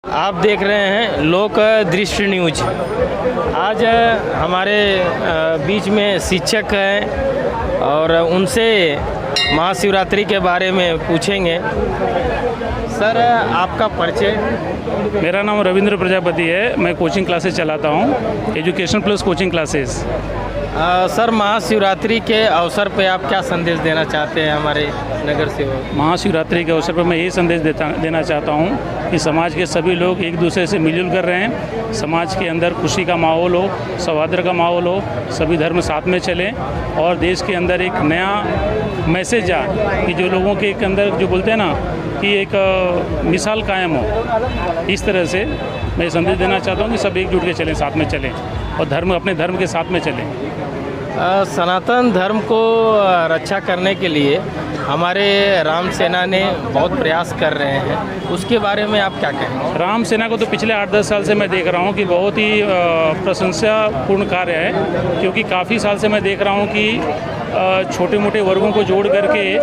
आप देख रहे हैं लोक दृष्टि न्यूज। आज हमारे बीच में शिक्षक हैं और उनसे महाशिवरात्रि के बारे में पूछेंगे। सर, आपका परिचय? मेरा नाम रविंद्र प्रजापति है। मैं कोचिंग क्लासेस चलाता हूँ, education plus coaching classes. Sir, Mahashivratri के अवसर पे आप क्या संदेश देना चाहते हैं हमारे नगर सेवक? महाशिवरात्रि के अवसर पर मैं यही संदेश देना चाहता हूँ कि समाज के सभी लोग एक दूसरे से मिलजुल कर रहे हैं। समाज के अंदर खुशी का माहौल हो, सौहार्द का माहौल हो, सभी धर्म साथ में चलें और देश के अंदर एक नया मैसेज आ कि जो लोगों के अंदर जो बोलते हैं ना कि एक मिसाल कायम हो, इस तरह से मैं संदेश देना चाहता हूँ कि सब एकजुट के चलें, साथ में चलें और अपने धर्म के साथ में चलें। सनातन धर्म को रक्षा करने के लिए हमारे राम सेना ने बहुत प्रयास कर रहे हैं, उसके बारे में आप क्या कहेंगे? राम सेना को तो पिछले 8-10 साल से मैं देख रहा हूँ कि बहुत ही प्रशंसापूर्ण कार्य है, क्योंकि काफ़ी साल से मैं देख रहा हूँ कि छोटे मोटे वर्गों को जोड़ करके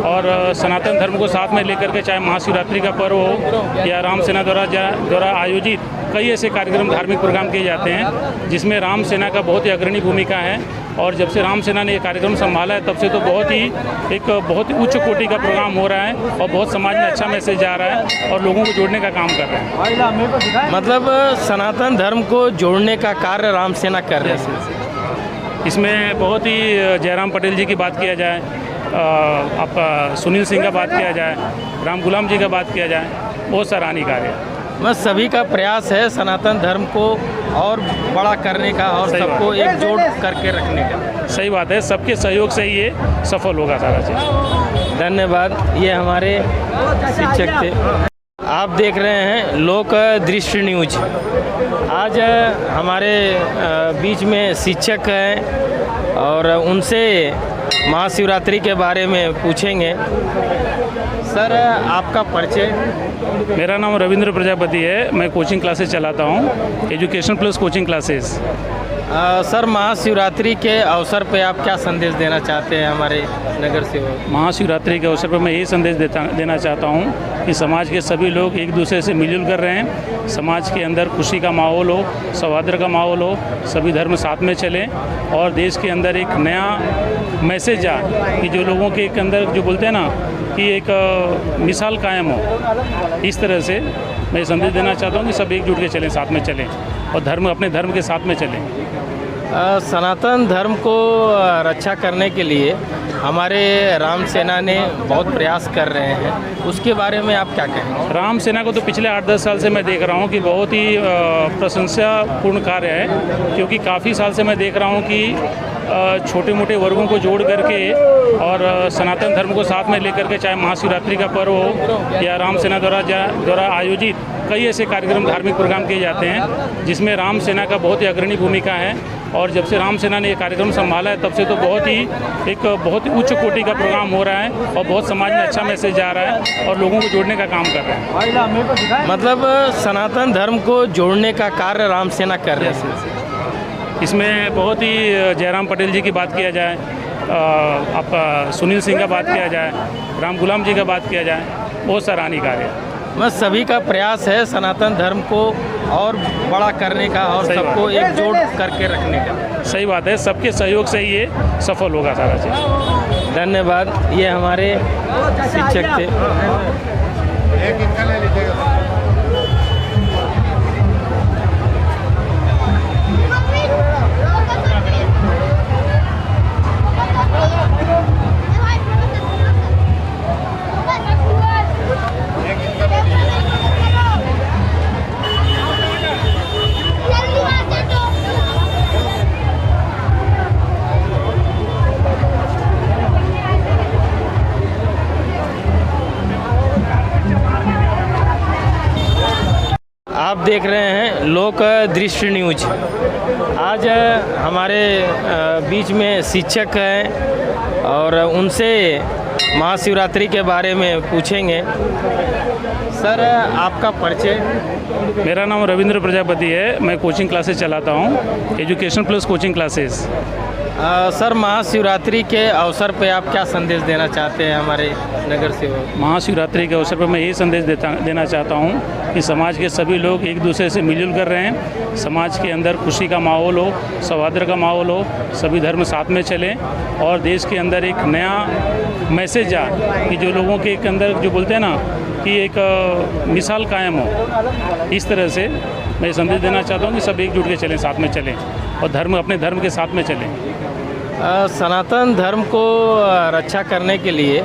और सनातन धर्म को साथ में लेकर के, चाहे महाशिवरात्रि का पर्व हो या राम सेना द्वारा आयोजित कई ऐसे कार्यक्रम, धार्मिक प्रोग्राम किए जाते हैं जिसमें राम सेना का बहुत ही अग्रणी भूमिका है। और जब से राम सेना ने ये कार्यक्रम संभाला है तब से तो बहुत ही उच्च कोटि का प्रोग्राम हो रहा है और बहुत समाज में अच्छा मैसेज जा रहा है और लोगों को जोड़ने का काम कर रहा है। मतलब सनातन धर्म को जोड़ने का कार्य राम सेना कर रहे हैं। इसमें बहुत ही जयराम पटेल जी की बात किया जाए, आपका सुनील सिंह का बात किया जाए, राम गुलाम जी का बात किया जाए, बहुत सराहनीय कार्य है। बस सभी का प्रयास है सनातन धर्म को और बड़ा करने का और सबको एकजुट करके रखने का। सही बात है, सबके सहयोग से ही ये सफल होगा सारा चीज़। धन्यवाद। ये हमारे शिक्षक थे। आप देख रहे हैं लोक दृष्टि न्यूज। आज हमारे बीच में शिक्षक हैं और उनसे महाशिवरात्रि के बारे में पूछेंगे। सर, आपका परिचय? मेरा नाम रविंद्र प्रजापति है। मैं कोचिंग क्लासेस चलाता हूँ, education plus coaching classes. Sir, Mahashivratri के अवसर पे आप क्या संदेश देना चाहते हैं हमारे नगर सेवक? महाशिवरात्रि के अवसर पर मैं यही संदेश देना चाहता हूँ कि समाज के सभी लोग एक दूसरे से मिलजुल कर रहे हैं। समाज के अंदर खुशी का माहौल हो, सौहार्द का माहौल हो, सभी धर्म साथ में चलें और देश के अंदर एक नया मैसेज आ कि जो लोगों के अंदर जो बोलते हैं ना कि एक मिसाल कायम हो, इस तरह से मैं संदेश देना चाहता हूँ कि सब एकजुट के चलें, साथ में चलें और अपने धर्म के साथ में चलें। सनातन धर्म को रक्षा करने के लिए हमारे राम सेना ने बहुत प्रयास कर रहे हैं, उसके बारे में आप क्या कहेंगे? राम सेना को तो पिछले 8-10 साल से मैं देख रहा हूँ कि बहुत ही प्रशंसापूर्ण कार्य है, क्योंकि काफ़ी साल से मैं देख रहा हूँ कि छोटे मोटे वर्गों को जोड़ करके और सनातन धर्म को साथ में लेकर के, चाहे महाशिवरात्रि का पर्व हो या राम सेना द्वारा आयोजित कई ऐसे कार्यक्रम, धार्मिक प्रोग्राम किए जाते हैं जिसमें राम सेना का बहुत ही अग्रणी भूमिका है। और जब से राम सेना ने ये कार्यक्रम संभाला है तब से तो बहुत ही उच्च कोटि का प्रोग्राम हो रहा है और बहुत समाज में अच्छा मैसेज जा रहा है और लोगों को जोड़ने का काम कर रहा है। मतलब सनातन धर्म को जोड़ने का कार्य राम सेना कर रहे हैं। इसमें बहुत ही जयराम पटेल जी की बात किया जाए, आपका सुनील सिंह का बात किया जाए, राम गुलाम जी का बात किया जाए, बहुत सराहनीय कार्य है। बस सभी का प्रयास है सनातन धर्म को और बड़ा करने का और सबको एकजुट करके रखने का। सही बात है, सबके सहयोग से ही ये सफल होगा सारा चीज़। धन्यवाद। ये हमारे शिक्षक थे। आप देख रहे हैं लोक दृष्टि न्यूज। आज हमारे बीच में शिक्षक हैं और उनसे महाशिवरात्रि के बारे में पूछेंगे। सर, आपका परिचय? मेरा नाम रविंद्र प्रजापति है। मैं कोचिंग क्लासेस चलाता हूँ, education plus coaching classes. Sir, Mahashivratri के अवसर पे आप क्या संदेश देना चाहते हैं हमारे नगर सेवक? महाशिवरात्रि के अवसर पर मैं यही संदेश देना चाहता हूँ कि समाज के सभी लोग एक दूसरे से मिलजुल कर रहे हैं। समाज के अंदर खुशी का माहौल हो, सौहार्द का माहौल हो, सभी धर्म साथ में चलें और देश के अंदर एक नया मैसेज जाए कि जो लोगों के अंदर जो बोलते हैं ना कि एक मिसाल कायम हो, इस तरह से मैं संदेश देना चाहता हूँ कि सब एकजुट के चलें, साथ में चलें और अपने धर्म के साथ में चलें। सनातन धर्म को रक्षा करने के लिए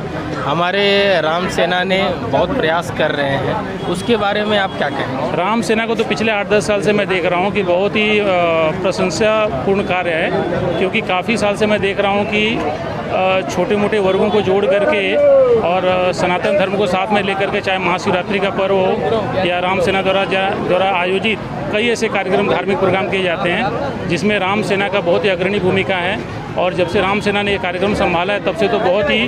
हमारे राम सेना ने बहुत प्रयास कर रहे हैं, उसके बारे में आप क्या कहें? राम सेना को तो पिछले 8-10 साल से मैं देख रहा हूँ कि बहुत ही प्रशंसापूर्ण कार्य है, क्योंकि काफ़ी साल से मैं देख रहा हूँ कि छोटे मोटे वर्गों को जोड़ करके और सनातन धर्म को साथ में लेकर के, चाहे महाशिवरात्रि का पर्व हो या राम सेना द्वारा आयोजित कई ऐसे कार्यक्रम, धार्मिक प्रोग्राम किए जाते हैं जिसमें राम सेना का बहुत ही अग्रणी भूमिका है। और जब से राम सेना ने ये कार्यक्रम संभाला है तब से तो बहुत ही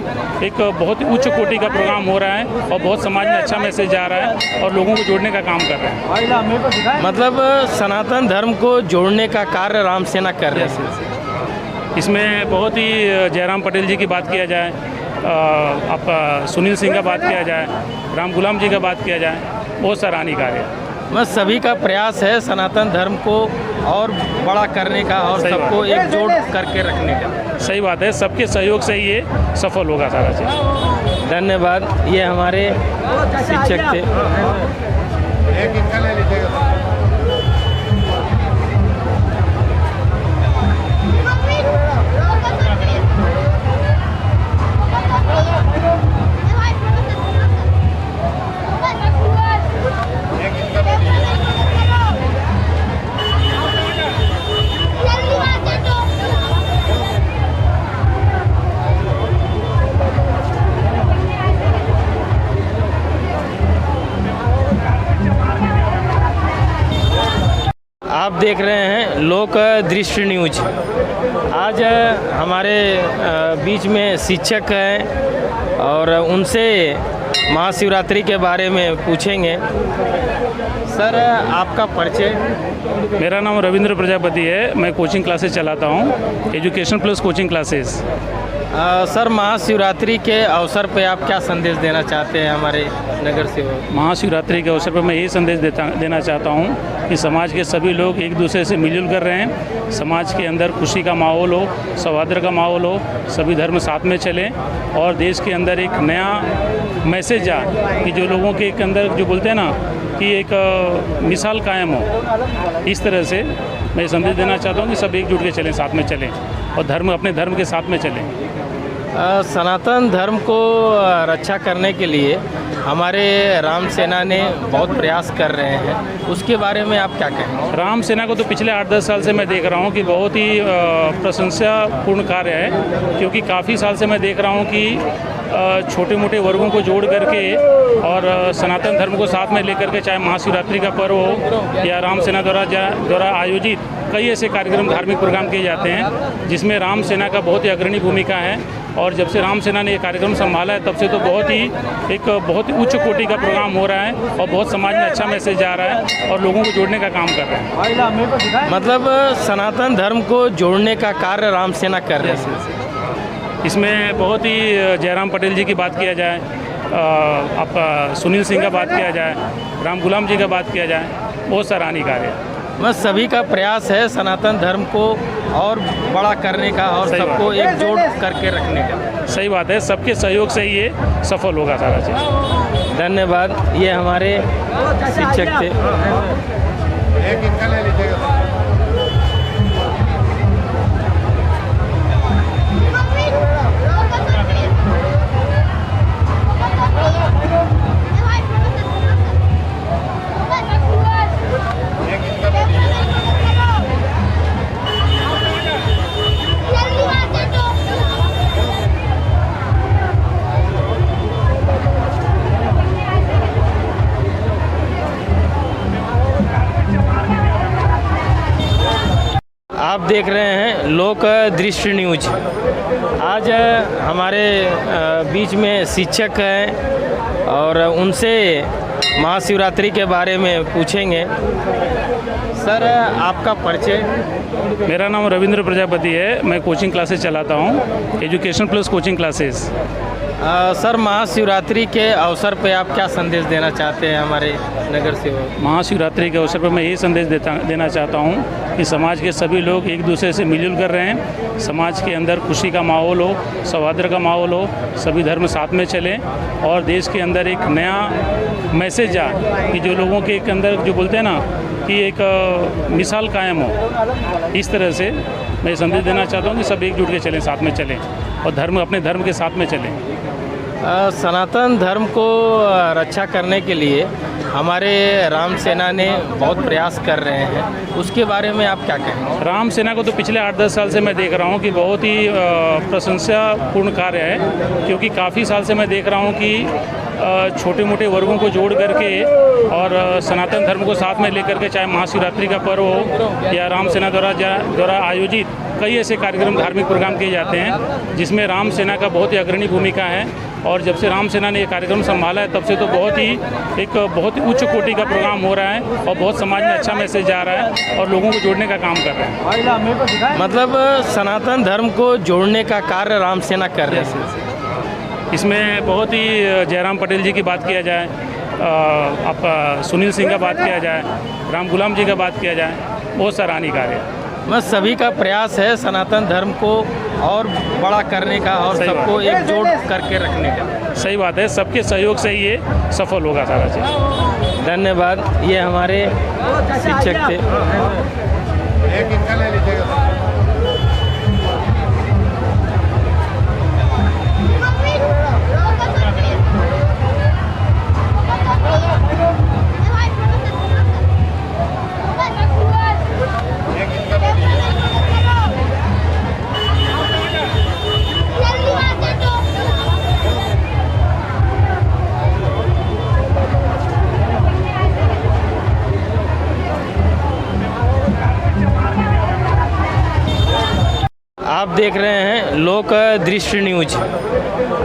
उच्च कोटि का प्रोग्राम हो रहा है और बहुत समाज में अच्छा मैसेज जा रहा है और लोगों को जोड़ने का काम कर रहा है। मतलब सुनील धर्म को जोड़ने का कार्य राम सेना कर रहे हैं। इसमें बहुत ही जयराम पटेल जी की बात किया जाए, आपका सुनील सिंह का बात किया जाए, राम गुलाम जी का बात किया जाए, बहुत सराहनीय कार्य है। बस सभी का प्रयास है सनातन धर्म को और बड़ा करने का और सबको एकजुट करके रखने का। सही बात है, सबके सहयोग से ही ये सफल होगा सारा चीज़। धन्यवाद। ये हमारे शिक्षक थे। आप देख रहे हैं लोक दृष्टि न्यूज। आज हमारे बीच में शिक्षक हैं और उनसे महाशिवरात्रि के बारे में पूछेंगे। सर, आपका परिचय? मेरा नाम रविंद्र प्रजापति है, मैं कोचिंग क्लासेस चलाता हूँ, education plus coaching classes. Sir, Mahashivratri के अवसर पे आप क्या संदेश देना चाहते हैं हमारे नगर सेवक? महाशिवरात्रि के अवसर पर मैं यही संदेश देना चाहता हूँ कि समाज के सभी लोग एक दूसरे से मिलजुल कर रहे हैं। समाज के अंदर खुशी का माहौल हो, सौहार्द का माहौल हो, सभी धर्म साथ में चलें और देश के अंदर एक नया मैसेज जाए कि जो लोगों के अंदर जो बोलते हैं ना कि एक मिसाल कायम हो, इस तरह से मैं संदेश देना चाहता हूँ कि सब एकजुट के चलें, साथ में चलें और अपने धर्म के साथ में चलें। सनातन धर्म को रक्षा करने के लिए हमारे राम सेना ने बहुत प्रयास कर रहे हैं, उसके बारे में आप क्या कहें? राम सेना को तो पिछले 8-10 साल से मैं देख रहा हूँ कि बहुत ही प्रशंसापूर्ण कार्य है, क्योंकि काफ़ी साल से मैं देख रहा हूँ कि छोटे मोटे वर्गों को जोड़ करके और सनातन धर्म को साथ में लेकर के, चाहे महाशिवरात्रि का पर्व हो या राम सेना द्वारा आयोजित कई ऐसे कार्यक्रम, धार्मिक प्रोग्राम किए जाते हैं जिसमें राम सेना का बहुत ही अग्रणी भूमिका है। और जब से राम सेना ने ये कार्यक्रम संभाला है तब से तो बहुत ही उच्च कोटि का प्रोग्राम हो रहा है और बहुत समाज में अच्छा मैसेज जा रहा है और लोगों को जोड़ने का काम कर रहा है। मतलब सनातन धर्म को जोड़ने का कार्य राम सेना कर रहे हैं। इसमें बहुत ही जयराम पटेल जी की बात किया जाए, आपका सुनील सिंह का बात किया जाए, राम गुलाम जी का बात किया जाए, बहुत सराहनीय कार्य है। बस सभी का प्रयास है सनातन धर्म को और बड़ा करने का और सबको एकजुट करके रखने का। सही बात है, सबके सहयोग से ही ये सफल होगा सारा चीज़। धन्यवाद। ये हमारे शिक्षक थे। आप देख रहे हैं लोक दृष्टि न्यूज। आज हमारे बीच में शिक्षक हैं और उनसे महाशिवरात्रि के बारे में पूछेंगे। सर आपका परिचय? मेरा नाम रविंद्र प्रजापति है। मैं कोचिंग क्लासेस चलाता हूँ, education plus coaching classes. Sir Mahashivratri के अवसर पे आप क्या संदेश देना चाहते हैं हमारे नगर सेवक? महाशिवरात्रि के अवसर पर मैं यही संदेश देना चाहता हूँ कि समाज के सभी लोग एक दूसरे से मिलजुल कर रहे हैं। समाज के अंदर खुशी का माहौल हो, सौहार्द का माहौल हो, सभी धर्म साथ में चलें और देश के अंदर एक नया मैसेज आ कि जो लोगों के अंदर जो बोलते हैं ना कि एक मिसाल कायम हो, इस तरह से मैं संदेश देना चाहता हूँ कि सब एकजुट के चलें, साथ में चलें और अपने धर्म के साथ में चलें। सनातन धर्म को रक्षा करने के लिए हमारे राम सेना ने बहुत प्रयास कर रहे हैं, उसके बारे में आप क्या कहेंगे? राम सेना को तो पिछले 8-10 साल से मैं देख रहा हूँ कि बहुत ही प्रशंसापूर्ण कार्य है, क्योंकि काफ़ी साल से मैं देख रहा हूँ कि छोटे मोटे वर्गों को जोड़ करके और सनातन धर्म को साथ में लेकर के, चाहे महाशिवरात्रि का पर्व हो या राम सेना द्वारा आयोजित कई ऐसे कार्यक्रम, धार्मिक प्रोग्राम किए जाते हैं जिसमें राम सेना का बहुत ही अग्रणी भूमिका है। और जब से राम सेना ने ये कार्यक्रम संभाला है तब से तो बहुत ही उच्च कोटि का प्रोग्राम हो रहा है और बहुत समाज में अच्छा मैसेज जा रहा है और लोगों को जोड़ने का काम कर रहा है। मतलब सनातन धर्म को जोड़ने का कार्य राम सेना कर रहे हैं। इसमें बहुत ही जयराम पटेल जी की बात किया जाए, आपका सुनील सिंह का बात किया जाए, राम गुलाम जी का बात किया जाए, बहुत सराहनीय कार्य है। बस सभी का प्रयास है सनातन धर्म को और बड़ा करने का और सबको एकजुट करके रखने का। सही बात है, सबके सहयोग से ही ये सफल होगा सारा चीज़। धन्यवाद। ये हमारे शिक्षक थे। आप देख रहे हैं लोक दृष्टि न्यूज।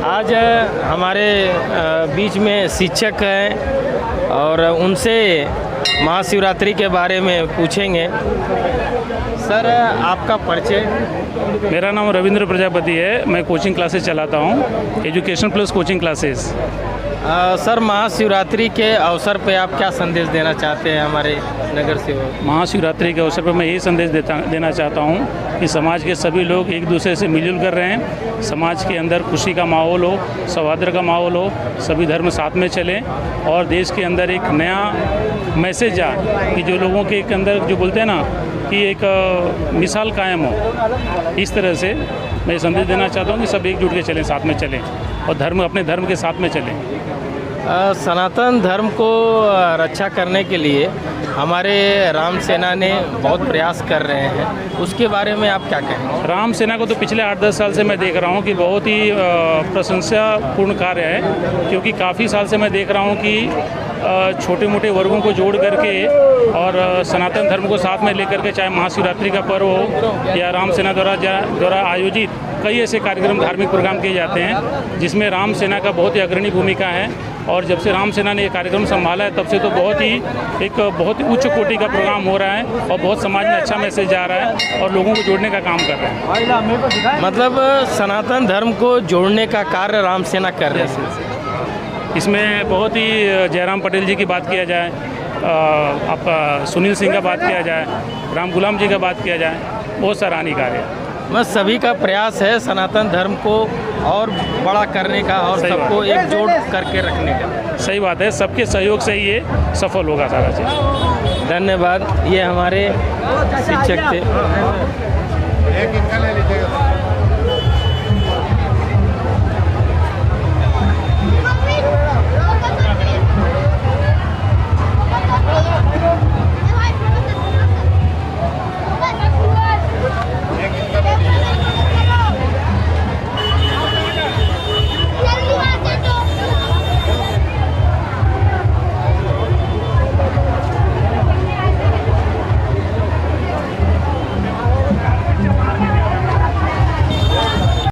आज हमारे बीच में शिक्षक हैं और उनसे महाशिवरात्रि के बारे में पूछेंगे। सर आपका परिचय? मेरा नाम रविंद्र प्रजापति है। मैं कोचिंग क्लासेस चलाता हूँ, education plus coaching classes. Sir Mahashivratri के अवसर पे आप क्या संदेश देना चाहते हैं हमारे नगर सेवक? महाशिवरात्रि के अवसर पर मैं यही संदेश देना चाहता हूँ कि समाज के सभी लोग एक दूसरे से मिलजुल कर रहे हैं। समाज के अंदर खुशी का माहौल हो, सौहार्द का माहौल हो, सभी धर्म साथ में चलें और देश के अंदर एक नया मैसेज आ कि जो लोगों के अंदर जो बोलते हैं ना कि एक मिसाल कायम हो, इस तरह से मैं संदेश देना चाहता हूँ कि सब एकजुट के चलें, साथ में चलें और अपने धर्म के साथ में चलें। सनातन धर्म को रक्षा करने के लिए हमारे राम सेना ने बहुत प्रयास कर रहे हैं, उसके बारे में आप क्या कहेंगे? राम सेना को तो पिछले 8-10 साल से मैं देख रहा हूँ कि बहुत ही प्रशंसापूर्ण कार्य है, क्योंकि काफ़ी साल से मैं देख रहा हूँ कि छोटे मोटे वर्गों को जोड़ करके और सनातन धर्म को साथ में लेकर के, चाहे महाशिवरात्रि का पर्व हो या राम सेना द्वारा आयोजित कई ऐसे कार्यक्रम, धार्मिक प्रोग्राम किए जाते हैं जिसमें राम सेना का बहुत ही अग्रणी भूमिका है। और जब से राम सेना ने ये कार्यक्रम संभाला है तब से तो बहुत ही उच्च कोटि का प्रोग्राम हो रहा है और बहुत समाज में अच्छा मैसेज जा रहा है और लोगों को जोड़ने का काम कर रहा है। मतलब सनातन धर्म को जोड़ने का कार्य राम सेना कर रहे हैं। इसमें बहुत ही जयराम पटेल जी की बात किया जाए, आपका सुनील सिंह का बात किया जाए, राम गुलाम जी का बात किया जाए, बहुत सराहनीय कार्य है। बस सभी का प्रयास है सनातन धर्म को और बड़ा करने का और सबको एकजुट करके रखने का। सही बात है, सबके सहयोग से ही ये सफल होगा सारा चीज़। धन्यवाद। ये हमारे शिक्षक थे।